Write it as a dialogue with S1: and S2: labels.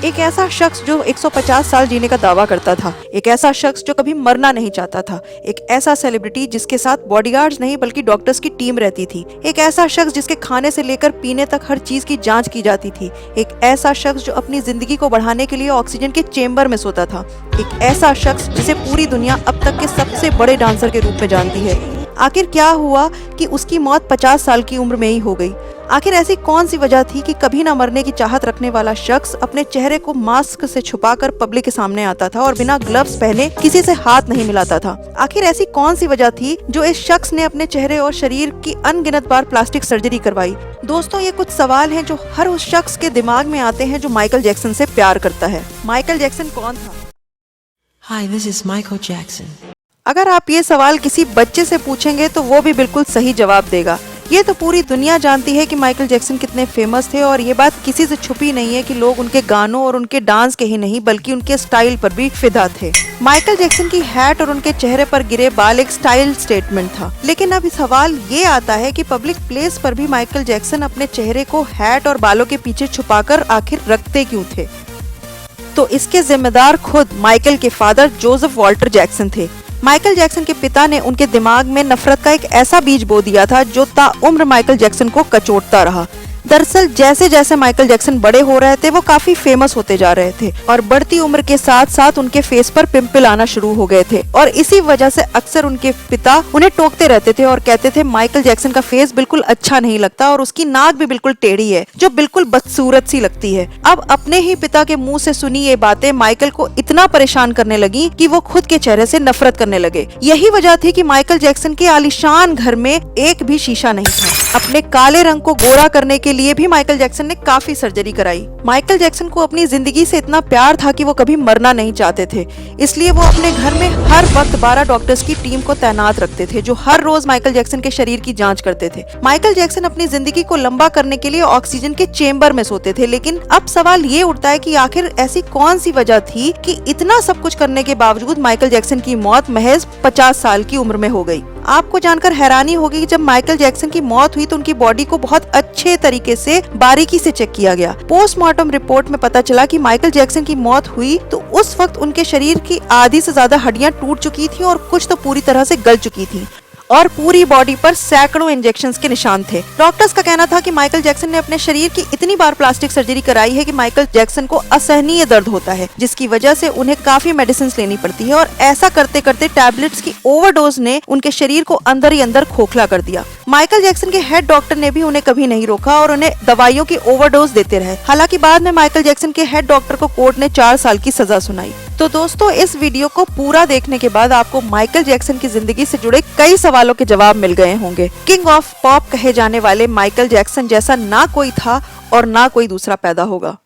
S1: एक ऐसा शख्स जो 150 साल जीने का दावा करता था, एक ऐसा शख्स जो कभी मरना नहीं चाहता था, एक ऐसा सेलिब्रिटी जिसके साथ बॉडीगार्ड्स नहीं बल्कि डॉक्टर्स की टीम रहती थी, एक ऐसा शख्स जिसके खाने से लेकर पीने तक हर चीज की जांच की जाती थी, एक ऐसा शख्स जो अपनी जिंदगी को बढ़ाने के लिए ऑक्सीजन के चेंबर में सोता था, एक ऐसा शख्स जिसे पूरी दुनिया अब तक के सबसे बड़े डांसर के रूप में जानती है। आखिर क्या हुआ कि उसकी मौत 50 साल की उम्र में ही हो गई? आखिर ऐसी कौन सी वजह थी कि कभी ना मरने की चाहत रखने वाला शख्स अपने चेहरे को मास्क से छुपाकर पब्लिक के सामने आता था और बिना ग्लव्स पहने किसी से हाथ नहीं मिलाता था? आखिर ऐसी कौन सी वजह थी जो इस शख्स ने अपने चेहरे और शरीर की अनगिनत बार प्लास्टिक सर्जरी करवाई? दोस्तों, ये कुछ सवाल हैं जो हर उस शख्स के दिमाग में आते हैं जो माइकल जैक्सन से प्यार करता है। माइकल जैक्सन कौन था?
S2: Hi, this is Michael Jackson.
S1: अगर आप ये सवाल किसी बच्चे से पूछेंगे तो वो भी बिल्कुल सही जवाब देगा। ये तो पूरी दुनिया जानती है कि माइकल जैक्सन कितने फेमस थे और ये बात किसी से छुपी नहीं है कि लोग उनके गानों और उनके डांस के ही नहीं बल्कि उनके स्टाइल पर भी फिदा थे। माइकल जैक्सन की हैट और उनके चेहरे पर गिरे बाल एक स्टाइल स्टेटमेंट था। लेकिन अब सवाल ये आता है कि पब्लिक प्लेस पर भी माइकल जैक्सन अपने चेहरे को हैट और बालों के पीछे छुपाकर आखिर रखते क्यों थे? तो इसके जिम्मेदार खुद माइकल के फादर जोसेफ वॉल्टर जैक्सन थे। माइकल जैक्सन के पिता ने उनके दिमाग में नफरत का एक ऐसा बीज बो दिया था जो ताउम्र माइकल जैक्सन को कचोटता रहा। दरअसल जैसे जैसे माइकल जैक्सन बड़े हो रहे थे वो काफी फेमस होते जा रहे थे और बढ़ती उम्र के साथ साथ उनके फेस पर पिंपल आना शुरू हो गए थे और इसी वजह से अक्सर उनके पिता उन्हें टोकते रहते थे और कहते थे माइकल जैक्सन का फेस बिल्कुल अच्छा नहीं लगता और उसकी नाक भी बिल्कुल टेढ़ी है जो बिल्कुल बदसूरत सी लगती है। अब अपने ही पिता के मुंह से सुनी ये बातें माइकल को इतना परेशान करने लगी कि वो खुद के चेहरे से नफरत करने लगे। यही वजह थी कि माइकल जैक्सन के आलीशान घर में एक भी शीशा नहीं था। अपने काले रंग को गोरा करने के लिए भी माइकल जैक्सन ने काफी सर्जरी कराई। माइकल जैक्सन को अपनी जिंदगी से इतना प्यार था कि वो कभी मरना नहीं चाहते थे, इसलिए वो अपने घर में हर वक्त 12 डॉक्टर्स की टीम को तैनात रखते थे जो हर रोज माइकल जैक्सन के शरीर की जांच करते थे। माइकल जैक्सन अपनी जिंदगी को लंबा करने के लिए ऑक्सीजन के चेंबर में सोते थे। लेकिन अब सवाल ये उठता है कि आखिर ऐसी कौन सी वजह थी कि इतना सब कुछ करने के बावजूद माइकल जैक्सन की मौत महज 50 साल की उम्र में हो गई? आपको जानकर हैरानी होगी कि जब माइकल जैक्सन की मौत हुई तो उनकी बॉडी को बहुत अच्छे तरीके से बारीकी से चेक किया गया। पोस्टमार्टम रिपोर्ट में पता चला कि माइकल जैक्सन की मौत हुई तो उस वक्त उनके शरीर की आधी से ज्यादा हड्डियां टूट चुकी थी और कुछ तो पूरी तरह से गल चुकी थी और पूरी बॉडी पर सैकड़ों इंजेक्शंस के निशान थे। डॉक्टर्स का कहना था कि माइकल जैक्सन ने अपने शरीर की इतनी बार प्लास्टिक सर्जरी कराई है कि माइकल जैक्सन को असहनीय दर्द होता है जिसकी वजह से उन्हें काफी मेडिसिन लेनी पड़ती है और ऐसा करते करते टैबलेट्स की ओवरडोज ने उनके शरीर को अंदर ही अंदर खोखला कर दिया। माइकल जैक्सन के हेड डॉक्टर ने भी उन्हें कभी नहीं रोका और उन्हें दवाइयों की ओवरडोज देते रहे। हालांकि बाद में माइकल जैक्सन के हेड डॉक्टर को कोर्ट ने 4 साल की सजा सुनाई। तो दोस्तों, इस वीडियो को पूरा देखने के बाद आपको माइकल जैक्सन की जिंदगी से जुड़े कई सवालों के जवाब मिल गए होंगे। किंग ऑफ पॉप कहे जाने वाले माइकल जैक्सन जैसा ना कोई था और ना कोई दूसरा पैदा होगा।